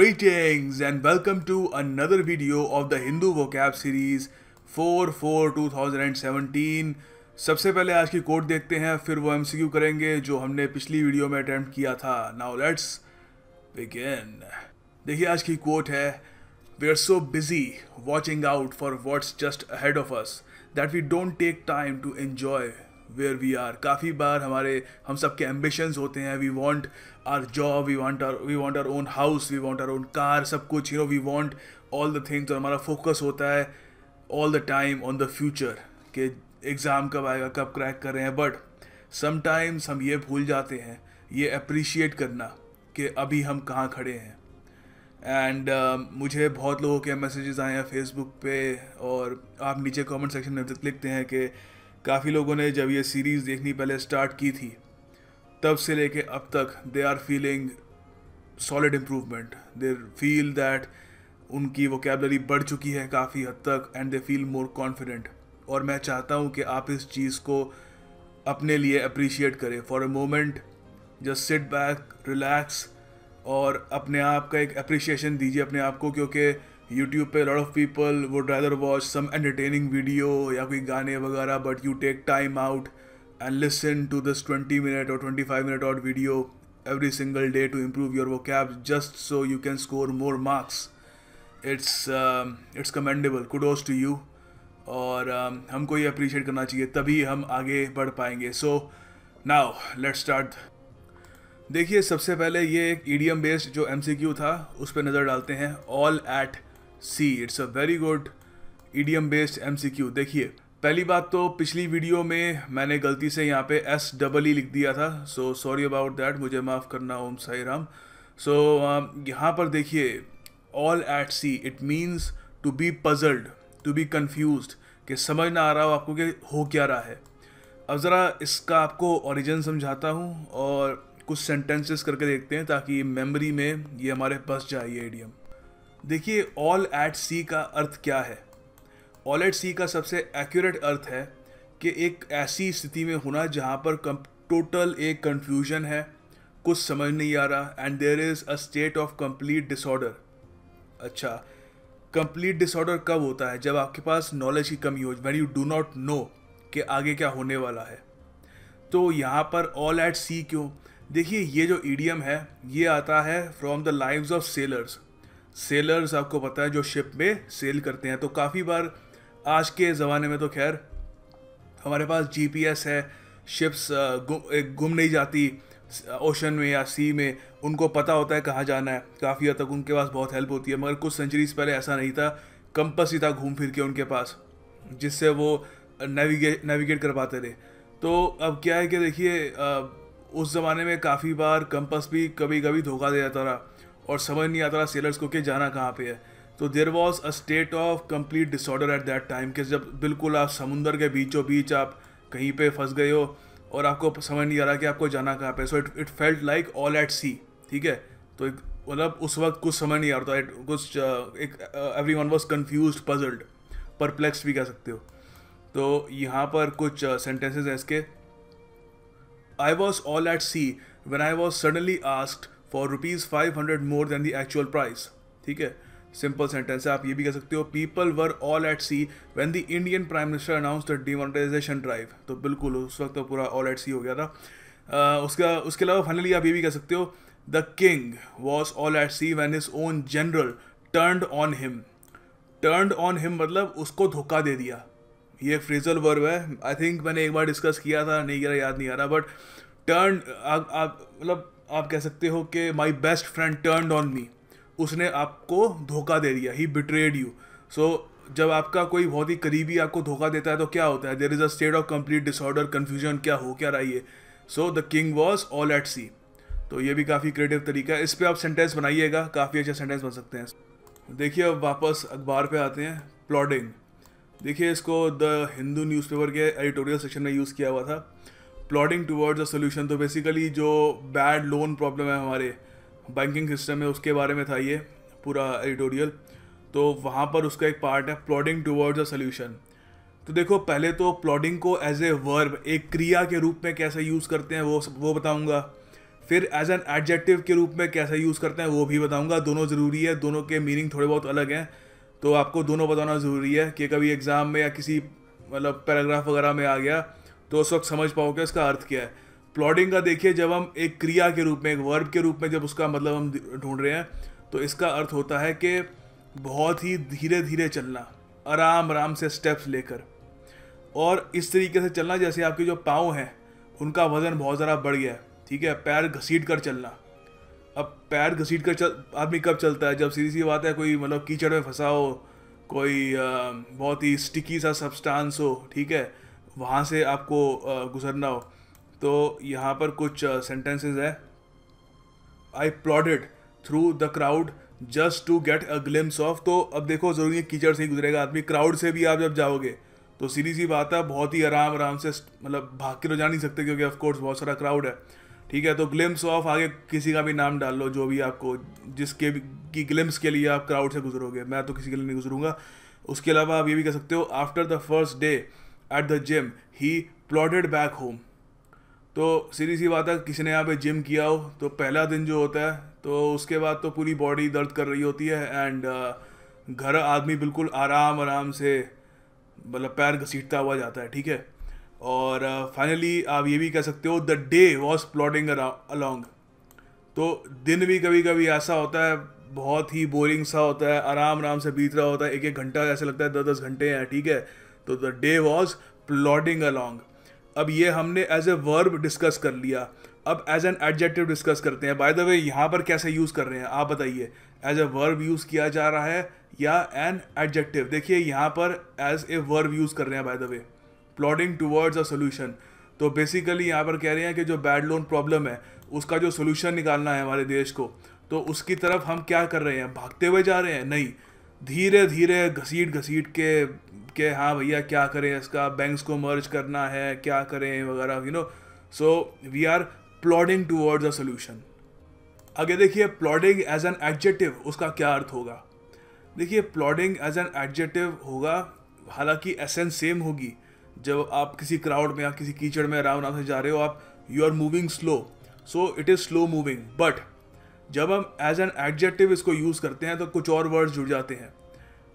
Greetings and welcome to another video of the Hindu vocab series 4/4/2017। सबसे पहले आज की कोट देखते हैं, फिर वो एमसीक्यू करेंगे जो हमने पिछली वीडियो में अटेम्प्ट किया था। Now let's begin. देखिए आज की कोट है, we are so busy watching out for what's just ahead of us that we don't take time to enjoy where we are. काफ़ी बार हम सबके एम्बिशंस होते हैं, we want our job, we want our own house, we want our own car, सब कुछ we want all the things. और हमारा फोकस होता है all the time on the future कि एग्ज़ाम कब आएगा, कब क्रैक कर रहे हैं। बट समटाइम्स हम ये भूल जाते हैं ये अप्रिशिएट करना कि अभी हम कहाँ खड़े हैं। एंड मुझे बहुत लोगों के मैसेजेस आए हैं फेसबुक पे, और आप नीचे कमेंट सेक्शन में लिखते हैं कि काफ़ी लोगों ने जब ये सीरीज़ देखनी पहले स्टार्ट की थी तब से लेके अब तक they are feeling solid improvement. They feel that उनकी वोकैबुलरी बढ़ चुकी है काफ़ी हद तक and they feel more confident. और मैं चाहता हूँ कि आप इस चीज़ को अपने लिए अप्रिशिएट करें। For a moment just sit back, relax और अपने आप का एक अप्रिशिएशन दीजिए अपने आप को, क्योंकि YouTube पे lot of people would rather watch some entertaining video या कोई गाने वगैरह, but you take time out and listen to this 20 minute और 25 मिनट और video every single day to improve your vocab just so you can score more marks. It's commendable, kudos to you। और हमको ये appreciate करना चाहिए, तभी हम आगे बढ़ पाएंगे। So now let's start. देखिए सबसे पहले ये एक ईडियम बेस्ड जो MCQ था उस पर नज़र डालते हैं। All at sea, it's a very good idiom based MCQ। देखिए पहली बात तो पिछली वीडियो में मैंने गलती से यहाँ पे SEE लिख दिया था, सो सॉरी अबाउट दैट, मुझे माफ़ करना, ओम साई राम। सो यहाँ पर देखिए all at sea, it means to be puzzled, to be confused, कि समझ ना आ रहा हो आपको कि हो क्या रहा है। अब ज़रा इसका आपको ओरिजिन समझाता हूँ और कुछ सेंटेंसेस करके देखते हैं ताकि मेमोरी में ये हमारे बस जाए ये इडियम। देखिए ऑल एट सी का अर्थ क्या है। ऑल एट सी का सबसे एक्यूरेट अर्थ है कि एक ऐसी स्थिति में होना जहाँ पर टोटल एक कन्फ्यूजन है, कुछ समझ नहीं आ रहा, and there is a state of complete disorder. अच्छा, कंप्लीट डिसऑर्डर कब होता है? जब आपके पास नॉलेज की कमी हो, when you do not know कि आगे क्या होने वाला है। तो यहाँ पर ऑल एट सी क्यों? देखिए ये जो ईडियम है ये आता है from the lives of sellers. Sellers आपको पता है जो शिप में सेल करते हैं। तो काफ़ी बार आज के ज़माने में तो खैर हमारे पास GPS है, शिप्स गुम नहीं जाती ओशन में या सी में, उनको पता होता है कहाँ जाना है, काफ़ी हद तक उनके पास बहुत हेल्प होती है। मगर कुछ सेंचुरीज पहले ऐसा नहीं था, कंपस ही था घूम फिर के उनके पास, जिससे वो नेविगेट कर पाते थे। तो अब क्या है कि देखिए उस ज़माने में काफ़ी बार कंपस भी कभी कभी धोखा दे जाता रहा और समझ नहीं आता रहा सेलर्स को कि जाना कहाँ पे है। तो there was a state of complete disorder at that time, कि जब बिल्कुल आप समुंदर के बीचों बीच आप कहीं पे फंस गए हो और आपको समझ नहीं आ रहा कि आपको जाना कहाँ पे। So it felt like all at sea, ठीक है। तो मतलब उस वक्त कुछ समझ नहीं आ रहा था, कुछ everyone was confused, puzzled, perplexed भी कह सकते हो। तो यहाँ पर कुछ सेंटेंसेस हैं इसके। I was all at sea when I was suddenly asked for ₹500 more than the actual price। ठीक है, सिंपल सेंटेंस है। आप ये भी कह सकते हो people were all at see when the Indian prime minister announced the demonetisation drive. तो बिल्कुल उस वक्त तो पूरा ऑल एट सी हो गया था। उसके अलावा फाइनली आप ये भी कह सकते हो the king was all at see when his own general turned on him. Turned on him मतलब उसको धोखा दे दिया। ये फ्रेजल वर्ब है, आई थिंक मैंने एक बार डिस्कस किया था, नहीं किया, याद नहीं आ रहा। बट टर्न मतलब आप कह सकते हो कि my best friend turned on me, उसने आपको धोखा दे दिया, ही बिट्रेड यू। सो जब आपका कोई बहुत ही करीबी आपको धोखा देता है तो क्या होता है? There is a state of complete disorder, confusion, क्या हो क्या रहा है। So the king was all at sea. तो ये भी काफ़ी क्रिएटिव तरीका है, इस पर आप सेंटेंस बनाइएगा, काफ़ी अच्छा सेंटेंस बन सकते हैं। देखिए अब वापस अखबार पे आते हैं। प्लॉटिंग, देखिए इसको द हिंदू न्यूज़पेपर के एडिटोरियल सेक्शन में यूज़ किया हुआ था। प्लॉटिंग टुवर्ड्स अ सोल्यूशन, तो बेसिकली जो बैड लोन प्रॉब्लम है हमारे बैंकिंग सिस्टम में उसके बारे में था ये पूरा एडिटोरियल। तो वहाँ पर उसका एक पार्ट है प्लॉटिंग टुवर्ड्स अ सोल्यूशन। तो देखो पहले तो प्लॉटिंग को एज ए वर्ब, एक क्रिया के रूप में कैसे यूज़ करते हैं वो बताऊँगा। फिर एज एन एडजेक्टिव के रूप में कैसा यूज़ करते हैं वो भी बताऊंगा। दोनों ज़रूरी है, दोनों के मीनिंग थोड़े बहुत अलग हैं, तो आपको दोनों बताना ज़रूरी है कि कभी एग्ज़ाम में या किसी मतलब पैराग्राफ वगैरह में आ गया तो उस वक्त समझ पाओगे इसका अर्थ क्या है। प्लॉडिंग का देखिए, जब हम एक क्रिया के रूप में, एक वर्ब के रूप में जब उसका मतलब हम ढूंढ रहे हैं, तो इसका अर्थ होता है कि बहुत ही धीरे धीरे चलना, आराम आराम से स्टेप्स लेकर, और इस तरीके से चलना जैसे आपके जो पाँव हैं उनका वज़न बहुत ज़्यादा बढ़ गया है, ठीक है, पैर घसीट कर चलना। अब पैर घसीट कर आदमी कब चलता है? जब सीधी सी बात है कोई मतलब कीचड़ में फंसा हो, कोई बहुत ही स्टिकी सा सब्सटेंस हो, ठीक है, वहाँ से आपको गुजरना हो। तो यहाँ पर कुछ सेंटेंसेस है। I plodded through the crowd just to get a glimpse of. तो अब देखो, ज़रूरी है कीचड़ से ही गुजरेगा आदमी, क्राउड से भी आप जब जाओगे तो सीधी सी बात है बहुत ही आराम आराम से, मतलब भाग के तो जा नहीं सकते क्योंकि ऑफ कोर्स बहुत सारा क्राउड है, ठीक है। तो ग्लिम्स ऑफ, आगे किसी का भी नाम डाल लो जो भी आपको, जिसके भी की ग्लिम्स के लिए आप क्राउड से गुजरोगे, मैं तो किसी के लिए नहीं गुजरूंगा। उसके अलावा आप ये भी कह सकते हो, after the first day at the gym he plodded back home. तो सीधी सी बात है, किसी ने यहाँ पे जिम किया हो तो पहला दिन जो होता है तो उसके बाद तो पूरी बॉडी दर्द कर रही होती है, एंड घर आदमी बिल्कुल आराम आराम से मतलब पैर घसीटता हुआ जाता है, ठीक है। और फाइनली आप ये भी कह सकते हो, द डे वॉज प्लॉडिंग अलॉन्ग। तो दिन भी कभी कभी ऐसा होता है, बहुत ही बोरिंग सा होता है, आराम आराम से बीत रहा होता है, एक एक घंटा ऐसे लगता है 10-10 घंटे हैं, ठीक है। तो द डे वॉज प्लॉडिंग अलॉन्ग। अब ये हमने एज ए वर्ब डिस्कस कर लिया, अब एज एन एडजेक्टिव डिस्कस करते हैं। बाय द वे यहाँ पर कैसे यूज़ कर रहे हैं आप बताइए, एज ए वर्ब यूज़ किया जा रहा है या एन एडजेक्टिव? देखिए यहाँ पर एज ए वर्ब यूज़ कर रहे हैं by the way, प्लॉडिंग towards a solution. तो बेसिकली यहाँ पर कह रहे हैं कि जो बैड लोन प्रॉब्लम है उसका जो सोल्यूशन निकालना है हमारे देश को, तो उसकी तरफ हम क्या कर रहे हैं, भागते हुए जा रहे हैं? नहीं, धीरे धीरे घसीट घसीट के हाँ भैया क्या करें, इसका बैंक्स को मर्ज करना है, क्या करें वगैरह, you know. So we are plodding towards a solution. आगे देखिए, प्लॉडिंग एज एन एडजेक्टिव, उसका क्या अर्थ होगा? देखिए, प्लॉडिंग एज एन एडजेक्टिव होगा, हालांकि एसेंस सेम होगी। जब आप किसी क्राउड में या किसी कीचड़ में आराम आराम से जा रहे हो, आप you are moving slow, so it is slow moving. But जब हम एज एन एडजेक्टिव इसको यूज़ करते हैं तो कुछ और वर्ड्स जुड़ जाते हैं।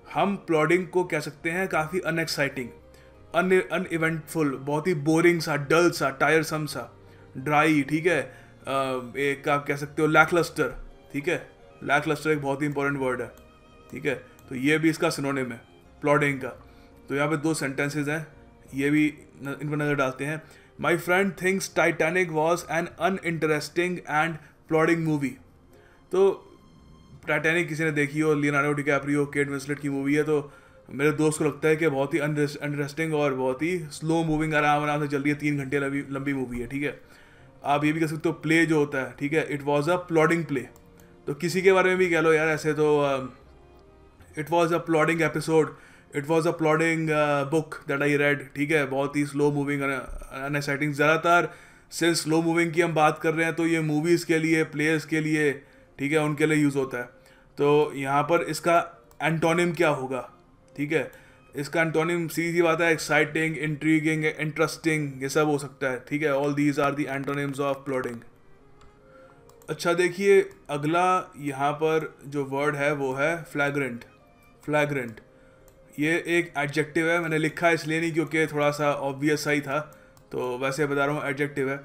हम प्लॉडिंग को कह सकते हैं काफ़ी अनएक्साइटिंग, अनइवेंटफुल, बहुत ही बोरिंग सा, डल सा, टायरसम सा, ड्राई, ठीक है। एक आप कह सकते हो लैकलस्टर, ठीक है। लैकलस्टर एक बहुत ही इंपॉर्टेंट वर्ड है, ठीक है। तो ये भी इसका सिनोनिम है प्लॉडिंग का। तो यहाँ पे 2 सेंटेंसेज हैं, ये भी इन पर नज़र डालते हैं। My friend thinks Titanic was an uninteresting and प्लॉडिंग movie. तो टाइटैनिक किसी ने देखी हो, लियोनार्डो डिकैप्रियो, केट विंसलेट की मूवी है, तो मेरे दोस्त को लगता है कि बहुत ही इंटरेस्टिंग और बहुत ही स्लो मूविंग, आराम आराम से चल रही है, 3 घंटे लंबी मूवी है, ठीक है। आप ये भी कह सकते हो प्ले जो होता है, ठीक है, इट वॉज अ प्लॉडिंग प्ले। तो किसी के बारे में भी कह लो यार ऐसे, तो it was a प्लॉडिंग episode, it was a प्लॉडिंग book that I read, ठीक है। बहुत ही स्लो मूविंग, अनएक्साइटिंग। ज़्यादातर सिंस स्लो मूविंग की हम बात कर रहे हैं तो ये मूवीज़ के लिए, प्लेयर्स के लिए, ठीक है, उनके लिए यूज़ होता है। तो यहाँ पर इसका एंटोनिम क्या होगा, ठीक है। इसका एंटोनिम सीधी बात है, एक्साइटिंग, इंट्रीगिंग, इंटरेस्टिंग, ये सब हो सकता है, ठीक है। All these are the antonyms of plodding. अच्छा देखिए, अगला यहाँ पर जो वर्ड है वो है फ्लैग्रेंट। फ्लैग्रेंट ये एक एडजेक्टिव है, मैंने लिखा है इसलिए नहीं क्योंकि थोड़ा सा ऑब्वियस सा ही था, तो वैसे बता रहा हूँ एडजेक्टिव है।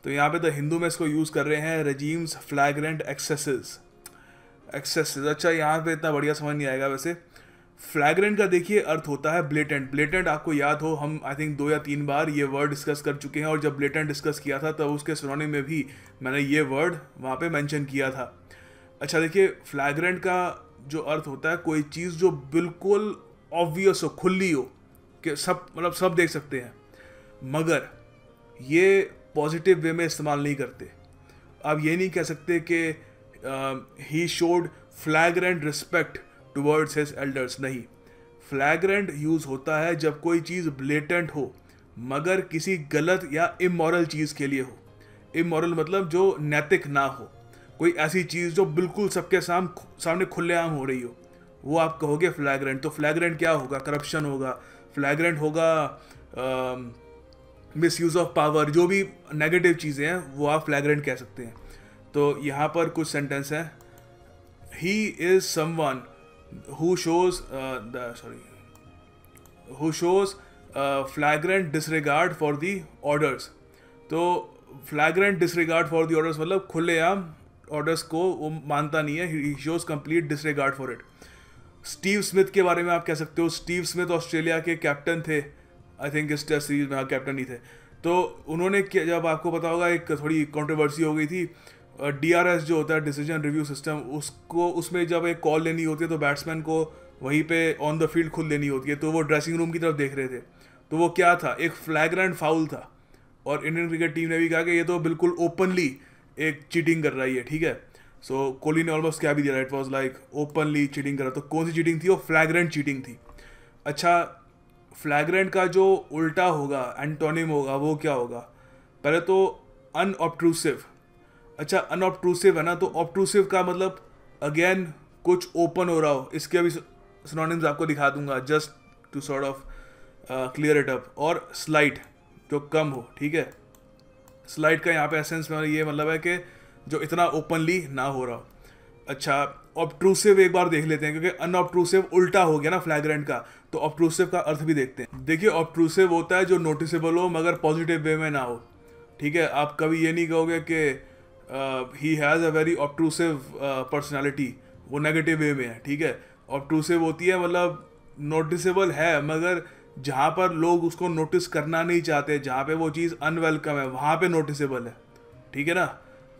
तो यहाँ पे तो हिंदू में इसको यूज़ कर रहे हैं, रेजीम्स फ्लैग्रेंट एक्सेसेस। अच्छा यहाँ पे इतना बढ़िया समझ नहीं आएगा वैसे। फ्लैग्रेंट का देखिए अर्थ होता है ब्लेटेंट। ब्लेटेंट आपको याद हो, हम आई थिंक 2 या 3 बार ये वर्ड डिस्कस कर चुके हैं, और जब ब्लेटेंट डिस्कस किया था तब उसके सिनोनिम में भी मैंने ये वर्ड वहाँ पे मेंशन किया था। अच्छा देखिए, फ्लैग्रेंट का जो अर्थ होता है, कोई चीज़ जो बिल्कुल ऑब्वियस हो, खुली हो, कि सब मतलब सब देख सकते हैं, मगर ये पॉजिटिव वे में इस्तेमाल नहीं करते। आप ये नहीं कह सकते कि he showed flagrant respect towards his elders, नहीं। फ्लैग्रेंट यूज़ होता है जब कोई चीज़ ब्लेटेंट हो मगर किसी गलत या इमोरल चीज़ के लिए हो। इमोरल मतलब जो नैतिक ना हो, कोई ऐसी चीज़ जो बिल्कुल सबके सामने खुलेआम हो रही हो, वो आप कहोगे फ्लैग्रेंट। तो फ्लैग्रेंट क्या होगा? करप्शन होगा, फ्लैग्रेंट होगा मिस यूज़ ऑफ पावर, जो भी नेगेटिव चीज़ें हैं वो आप फ्लैग्रेंट कह सकते हैं। तो यहाँ पर कुछ सेंटेंस हैं। He is someone who shows flagrant disregard for the orders. तो flagrant disregard for the orders मतलब खुलेआम ऑर्डर्स को वो मानता नहीं है। He shows complete disregard for it. Steve Smith के बारे में आप कह सकते हो। स्टीव स्मिथ ऑस्ट्रेलिया के कैप्टन थे, आई थिंक इस टेस्ट सीरीज में कैप्टन ही थे। तो उन्होंने जब आपको पता होगा एक थोड़ी कंट्रोवर्सी हो गई थी, DRS जो होता है डिसीजन रिव्यू सिस्टम, उसको उसमें जब एक कॉल लेनी होती है तो बैट्समैन को वहीं पे ऑन द फील्ड खुद लेनी होती है। तो वो ड्रेसिंग रूम की तरफ देख रहे थे, तो वो क्या था, एक फ्लैग्रेंट फाउल था। और इंडियन क्रिकेट टीम ने भी कहा कि ये तो बिल्कुल ओपनली एक चीटिंग कर रही है, ठीक है। सो कोहली ने ऑलमोस्ट क्या भी दिया, it was like openly cheating कर रहा। तो कौन सी चीटिंग थी? वो फ्लैग्रेंट चीटिंग थी। अच्छा, फ्लैग्रेंट का जो उल्टा होगा, एंटोनिम होगा, वो क्या होगा? पहले तो अनऑब्ट्रूसिव। अच्छा, अनऑब्ट्रूसिव है ना, तो ऑब्ट्रूसिव का मतलब अगेन कुछ ओपन हो रहा हो। इसके भी सिनोनिम्स आपको दिखा दूंगा just to sort of clear it up. और स्लाइट जो कम हो, ठीक है। स्लाइट का यहाँ पे एसेंस में ये मतलब है कि जो इतना ओपनली ना हो रहा हो। अच्छा, ऑब्ट्रूसिव एक बार देख लेते हैं, क्योंकि अनऑब्ट्रूसिव उल्टा हो गया ना फ्लैग्रेंट का, तो ऑब्ट्रूसिव का अर्थ भी देखते हैं। देखिए, ऑब्ट्रूसिव होता है जो नोटिसेबल हो मगर पॉजिटिव वे में ना हो, ठीक है। आप कभी ये नहीं कहोगे कि he has a very obtrusive personality, वो नेगेटिव वे में है, ठीक है। ऑब्ट्रूसिव होती है मतलब नोटिसेबल है मगर जहाँ पर लोग उसको नोटिस करना नहीं चाहते, जहाँ पे वो चीज़ अनवेलकम है, वहाँ पे नोटिसेबल है, ठीक है ना।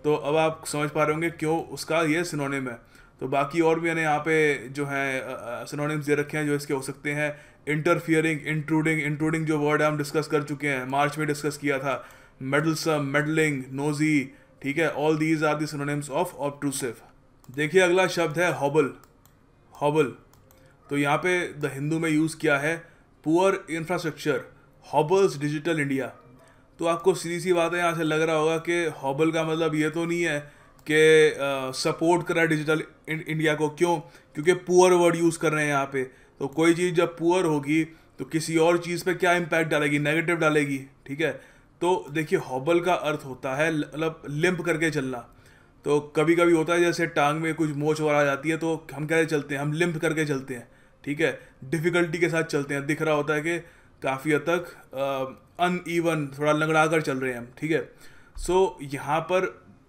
तो अब आप समझ पा रहे होंगे क्यों उसका ये सिनोनिम है। तो बाकी और भी मैंने यहाँ पे जो है सिनोनिम्स दे रखे हैं जो इसके हो सकते हैं। Interfering, intruding. इंट्रूडिंग जो वर्ड है हम डिस्कस कर चुके हैं, मार्च में डिस्कस किया था। मेडलसम, मेडलिंग, नोजी, ठीक है। All these are the synonyms of obtrusive. देखिए, अगला शब्द है हॉबल। हॉबल, तो यहाँ पे द हिंदू में यूज़ किया है पुअर इंफ्रास्ट्रक्चर हॉबल्स डिजिटल इंडिया। तो आपको सीधी सी बात है, यहाँ से लग रहा होगा कि हॉबल का मतलब ये तो नहीं है कि सपोर्ट कर रहा है डिजिटल इंडिया को। क्यों? क्योंकि पुअर वर्ड यूज़ कर रहे हैं यहाँ पे। तो कोई चीज़ जब पुअर होगी तो किसी और चीज़ पे क्या इम्पैक्ट डालेगी? नेगेटिव डालेगी, ठीक है। तो देखिए, हॉबल का अर्थ होता है मतलब लिम्प करके चलना। तो कभी कभी होता है जैसे टांग में कुछ मोच वगैरह आ जाती है तो हम कैसे चलते हैं? हम लिम्प करके चलते हैं, ठीक है। डिफ़िकल्टी के साथ चलते हैं, दिख रहा होता है कि काफ़ी हद तक अनइवन, थोड़ा लंगड़ा कर चल रहे हैं हम, ठीक है। सो यहाँ पर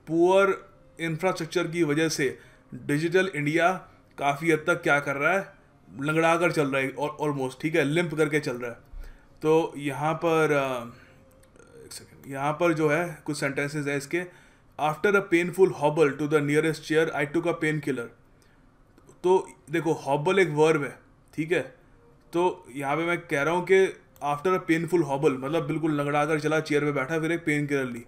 पुअर इंफ्रास्ट्रक्चर की वजह से डिजिटल इंडिया काफ़ी हद तक क्या कर रहा है? लंगड़ा कर चल रहा है ऑलमोस्ट, ठीक है, लिम्प करके चल रहा है। तो यहाँ पर एक सेकेंड, यहाँ पर जो है कुछ सेंटेंसेस है इसके। After a painful hobble to the nearest chair I took a painkiller. तो देखो, हॉबल एक वर्ब है, ठीक है। तो यहाँ पे मैं कह रहा हूँ कि आफ्टर अ पेनफुल हॉबल मतलब बिल्कुल लंगड़ा कर चला, चेयर पे बैठा, फिर एक पेन किलर ली।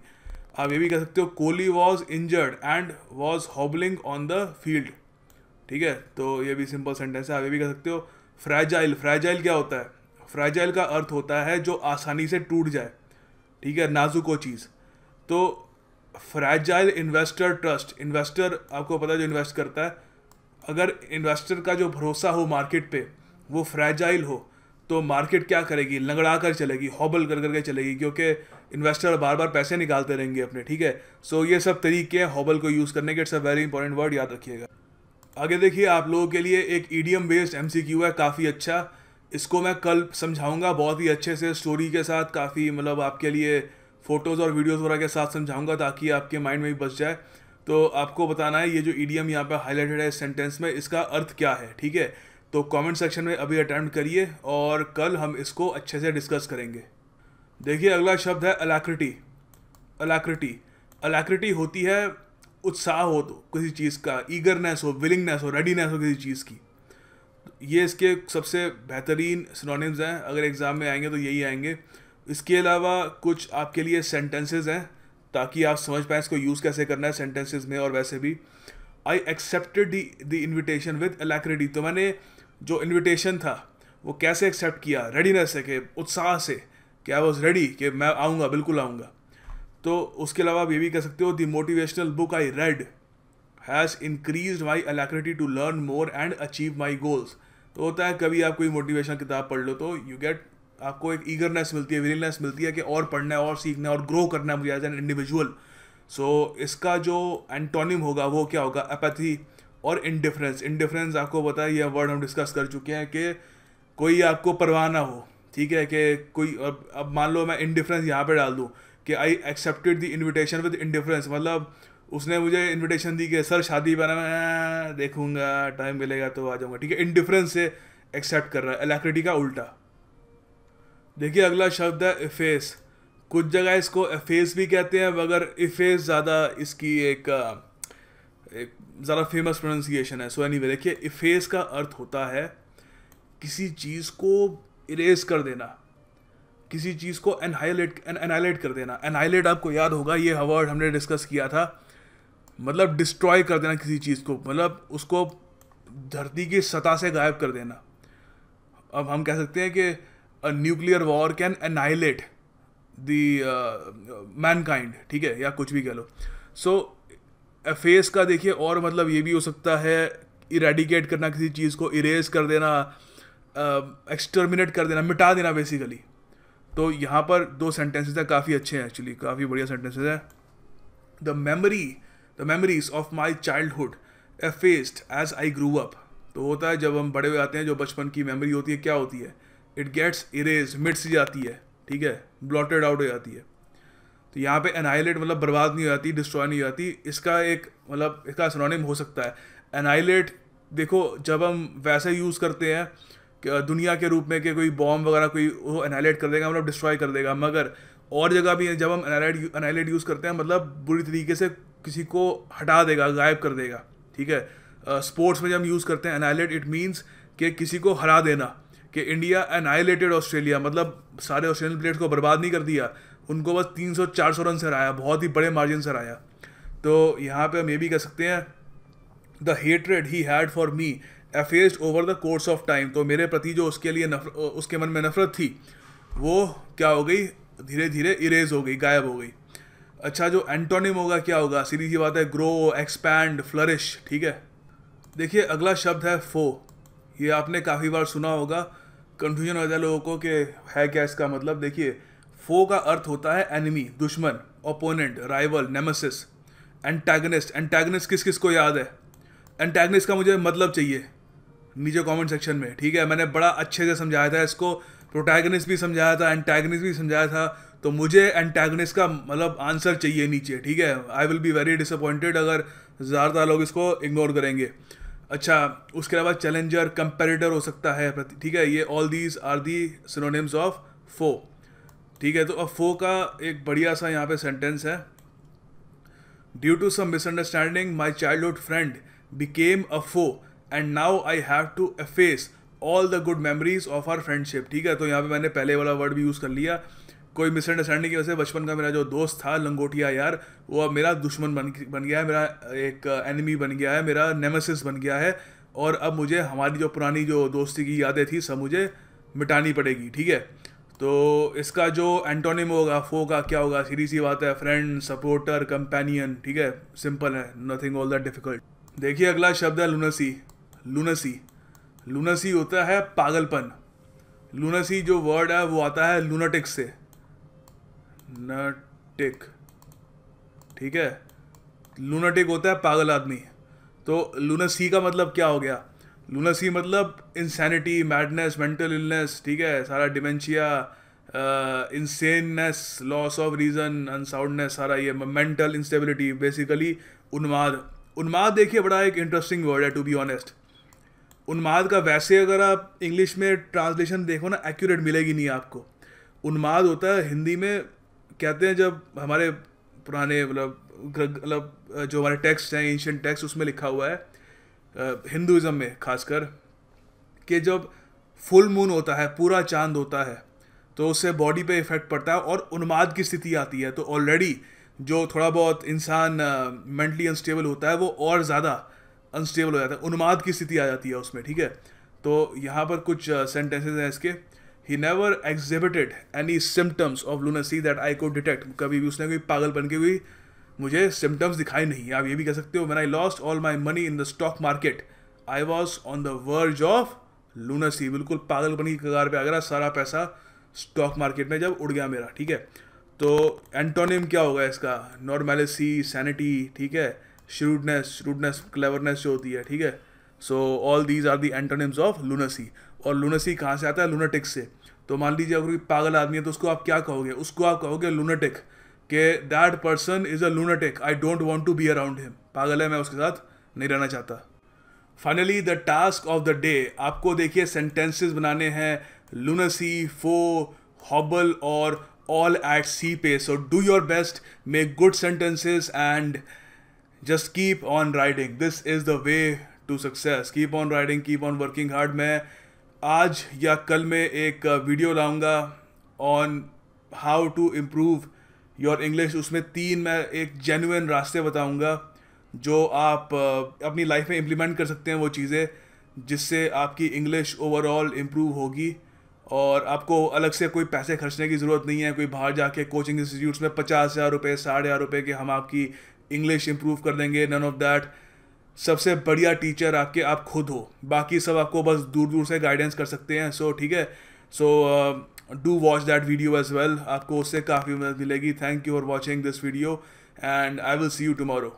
आप ये भी कह सकते हो Kohli was injured and was hobbling on the field, ठीक है। तो ये भी सिंपल सेंटेंस है। आप ये भी कह सकते हो फ्रैजाइल। फ्रैजाइल क्या होता है? फ्रैजाइल का अर्थ होता है जो आसानी से टूट जाए, ठीक है, नाजुक हो चीज़। तो फ्रैजाइल इन्वेस्टर ट्रस्ट, इन्वेस्टर आपको पता है जो इन्वेस्ट करता है, अगर इन्वेस्टर का जो भरोसा हो मार्केट पे वो फ्रैजाइल हो तो मार्केट क्या करेगी? लंगड़ा कर चलेगी, हॉबल कर करके चलेगी, क्योंकि इन्वेस्टर बार बार पैसे निकालते रहेंगे अपने, ठीक है। सो ये सब तरीके हैं हॉबल को यूज़ करने के। It's a very important word, याद रखिएगा। आगे देखिए, आप लोगों के लिए एक ईडीएम बेस्ड MCQ है, काफ़ी अच्छा। इसको मैं कल समझाऊंगा बहुत ही अच्छे से, स्टोरी के साथ, काफ़ी मतलब आपके लिए फ़ोटोज़ और वीडियोज़ वगैरह के साथ समझाऊंगा ताकि आपके माइंड में भी बच जाए। तो आपको बताना है ये जो ईडीएम यहाँ पे हाईलाइटेड है इस सेंटेंस में, इसका अर्थ क्या है, ठीक है। तो कमेंट सेक्शन में अभी अटेम्प्ट करिए और कल हम इसको अच्छे से डिस्कस करेंगे। देखिए, अगला शब्द है अलैक्रिटी। अलैक्रिटी, अलैक्रिटी होती है उत्साह हो तो किसी चीज़ का, ईगरनेस हो, विलिंगनेस हो, रेडीनेस हो किसी चीज़ की। ये इसके सबसे बेहतरीन सिनोनिम्स हैं, अगर एग्ज़ाम में आएंगे तो यही आएंगे। इसके अलावा कुछ आपके लिए सेंटेंसेस हैं ताकि आप समझ पाएँ इसको यूज़ कैसे करना है सेंटेंसेस में और वैसे भी। I accepted the invitation with alacrity. तो मैंने जो इन्विटेशन था वो कैसे एक्सेप्ट किया? रेडीनेस है, कि उत्साह से, कि आई वॉज रेडी, कि मैं आऊँगा, बिल्कुल आऊँगा। तो उसके अलावा आप ये भी कह सकते हो the motivational book I read has increased my alacrity to learn more and achieve my goals. तो होता है कभी आप कोई मोटिवेशनल किताब पढ़ लो तो यू गेट, आपको एक ईगरनेस मिलती है, विलिंगनेस मिलती है कि और पढ़ना है और सीखना है और ग्रो करना है मुझे एज एन इंडिविजुअल। सो इसका जो एंटोनिम होगा वो क्या होगा, अपैथी और इंडिफरेंस। इंडिफरेंस आपको पता है, यह वर्ड हम डिस्कस कर चुके हैं कि कोई आपको परवाह ना हो, ठीक है, कि कोई अब मान लो मैं इंडिफरेंस यहाँ पे डाल दूँ कि आई accepted the invitation with indifference, मतलब उसने मुझे इनविटेशन दी कि सर शादी बना, मैं देखूंगा टाइम मिलेगा तो आ जाऊंगा, ठीक है, इंडिफरेंस से एक्सेप्ट कर रहा है, अलैक्रिटी का उल्टा। देखिए अगला शब्द है इफेस। कुछ जगह इसको एफेस भी कहते हैं, मगर इफेस ज़्यादा इसकी एक ज़्यादा फेमस प्रोनाउंसिएशन है। सो एनीवे देखिए, इफेस का अर्थ होता है किसी चीज़ को इरेज कर देना, किसी चीज़ को एनाइलेट कर देना। एनाइलेट आपको याद होगा, ये वर्ड हमने डिस्कस किया था, मतलब डिस्ट्रॉय कर देना किसी चीज़ को, मतलब उसको धरती की सतह से गायब कर देना। अब हम कह सकते हैं कि a nuclear war can annihilate the Mankind, ठीक है, या कुछ भी कह लो। सो एफेस का देखिए और मतलब ये भी हो सकता है इरेडिकेट करना, किसी चीज़ को इरेज कर देना, एक्सटर्मिनेट कर देना, मिटा देना बेसिकली। तो यहाँ पर दो सेंटेंसेस हैं, काफ़ी अच्छे हैं एक्चुअली, काफ़ी बढ़िया सेंटेंसेस हैं। The memories of my childhood effaced as I grew up. तो होता है जब हम बड़े हो जाते हैं, जो बचपन की मेमोरी होती है क्या होती है, इट गेट्स इरेज, मिट सी जाती है, ठीक है, ब्लॉटेड आउट हो जाती है। तो यहाँ पे एनाइलेट मतलब बर्बाद नहीं हो जाती, डिस्ट्रॉय नहीं हो जाती। इसका एक मतलब इसका सिनोनिम हो सकता है एनाइलेट। देखो जब हम वैसे यूज़ करते हैं दुनिया के रूप में कि कोई बॉम्ब वगैरह कोई वो एनाइलेट कर देगा, मतलब डिस्ट्रॉय कर देगा, मगर और जगह भी जब हम एनाइलेट यूज़ करते हैं मतलब बुरी तरीके से किसी को हटा देगा, गायब कर देगा, ठीक है। स्पोर्ट्स में जब हम यूज़ करते हैं एनाइलेट, इट मीन्स कि किसी को हरा देना, कि इंडिया एनाइलेटेड ऑस्ट्रेलिया, मतलब सारे ऑस्ट्रेलियन प्लेयर्स को बर्बाद नहीं कर दिया, उनको बस 300-400 रन से हराया, बहुत ही बड़े मार्जिन से हराया। तो यहाँ पे हम ये भी कह सकते हैं the hatred he had for me effaced over the course of time. तो मेरे प्रति जो उसके लिए उसके मन में नफरत थी वो क्या हो गई, धीरे धीरे इरेज हो गई, गायब हो गई। अच्छा, जो एंटोनिम होगा क्या होगा, सीधी सी बात है, ग्रो, एक्सपैंड, फ्लरिश, ठीक है। देखिए अगला शब्द है फो। ये आपने काफ़ी बार सुना होगा, कन्फ्यूजन हो जाता है लोगों को कि है क्या इसका मतलब। देखिए फो का अर्थ होता है एनिमी, दुश्मन, opponent, rival, nemesis, antagonist. Antagonist किस किस को याद है? एंटैगनिस्ट का मुझे मतलब चाहिए नीचे कमेंट सेक्शन में, ठीक है। मैंने बड़ा अच्छे से समझाया था इसको, प्रोटैगनिस्ट भी समझाया था, एंटैगनिस्ट भी समझाया था। तो मुझे एंटैगनिस्ट का मतलब आंसर चाहिए नीचे, ठीक है। I will be very disappointed अगर ज़्यादातर लोग इसको इग्नोर करेंगे। अच्छा, उसके अलावा चैलेंजर, कंपेरेटर हो सकता है, ठीक है। ये all these are the synonyms of foe, ठीक है। तो अब फो का एक बढ़िया सा यहाँ पे सेंटेंस है, due to some misunderstanding my childhood friend became a foe and now I have to efface all the good memories of our friendship, ठीक है। तो यहाँ पे मैंने पहले वाला वर्ड भी यूज़ कर लिया। कोई मिसअंडरस्टैंडिंग की वजह से बचपन का मेरा जो दोस्त था लंगोटिया यार, वो अब मेरा दुश्मन बन गया है, मेरा एक एनिमी बन गया है, मेरा नेमेसिस बन गया है। और अब मुझे हमारी जो पुरानी जो दोस्ती की यादें थी सब मुझे मिटानी पड़ेगी, ठीक है। तो इसका जो एंटोनिम होगा फो का क्या होगा, सीधी सी बात है, फ्रेंड, सपोर्टर, कंपेनियन, ठीक है। सिंपल है, नथिंग ऑल दैट डिफिकल्ट। देखिए अगला शब्द है लूनसी। लूनसी लूनसी होता है पागलपन। लूनसी जो वर्ड है वो आता है लूनाटिक से, नटिक, ठीक है। लूनाटिक होता है पागल आदमी। तो लूनसी का मतलब क्या हो गया, लूनसी मतलब इंसैनिटी, मैडनेस, मेंटल इलनेस, ठीक है, सारा dementia, insaneness, loss of reason, unsoundness, सारा ये मेंटल इंस्टेबिलिटी, बेसिकली उन्माद। उन्माद देखिए बड़ा एक इंटरेस्टिंग वर्ड है टू बी ऑनेस्ट। उन्माद का वैसे अगर आप इंग्लिश में ट्रांसलेशन देखो ना, एक्यूरेट मिलेगी नहीं आपको। उन्माद होता है हिंदी में कहते हैं, जब हमारे पुराने मतलब जो हमारे टेक्स्ट हैं, एंशिएंट टेक्स्ट, उसमें लिखा हुआ है हिंदुज़म में खासकर, कि जब फुल मून होता है, पूरा चांद होता है, तो उससे बॉडी पे इफेक्ट पड़ता है और उन्माद की स्थिति आती है। तो ऑलरेडी जो थोड़ा बहुत इंसान मेंटली अनस्टेबल होता है वो और ज़्यादा अनस्टेबल हो जाता है, उन्माद की स्थिति आ जाती है उसमें, ठीक है। तो यहाँ पर कुछ सेंटेंसेस हैं इसके। He never exhibited any symptoms of lunacy that I could detect. कभी भी उसने कोई पागलपन की कोई मुझे सिम्टम्स दिखाई नहीं। आप ये भी कह सकते हो, when I lost all my money in the stock market I was on the verge of lunacy. बिल्कुल पागलपन की कगार पे आ गया, सारा पैसा स्टॉक मार्केट में जब उड़ गया मेरा, ठीक है। तो एंटोनिम क्या होगा इसका? नॉर्मेलिसी, सैनिटी, ठीक है, श्रूडनेस, क्लेवरनेस जो होती है, ठीक है। So all these are the antonyms of lunacy. और लूनेसी कहाँ से आता है? लूनेटिक से। तो मान लीजिए अगर कोई पागल आदमी है तो उसको आप क्या कहोगे? उसको आप कहोगे लूनेटिक, कि that person is a lunatic, I don't want to be around him. पागल है, मैं उसके साथ नहीं रहना चाहता। Finally the task of the day, आपको देखिए सेंटेंसेस बनाने हैं लूनेसी, फो, हॉबल और ऑल एट सी पे। So do your best, make good sentences and just keep on writing. This is the way to success. Keep on writing, keep on working hard. मैं आज या कल में एक वीडियो लाऊंगा on how to improve your English. उसमें 3 मैं एक जेन्युइन रास्ते बताऊंगा जो आप अपनी लाइफ में इम्प्लीमेंट कर सकते हैं, वो चीज़ें जिससे आपकी इंग्लिश ओवरऑल इम्प्रूव होगी। और आपको अलग से कोई पैसे खर्चने की ज़रूरत नहीं है, कोई बाहर जाके कोचिंग इंस्टीट्यूट्स में 50,000 रुपये, 60,000 रुपये के हम आपकी इंग्लिश इम्प्रूव कर देंगे। None of that. सबसे बढ़िया टीचर आपके आप खुद हो, बाकी सब आपको बस दूर दूर से गाइडेंस कर सकते हैं। सो ठीक है, so do watch that video as well, आपको उससे काफ़ी मदद मिलेगी। Thank you for watching this video and I will see you tomorrow.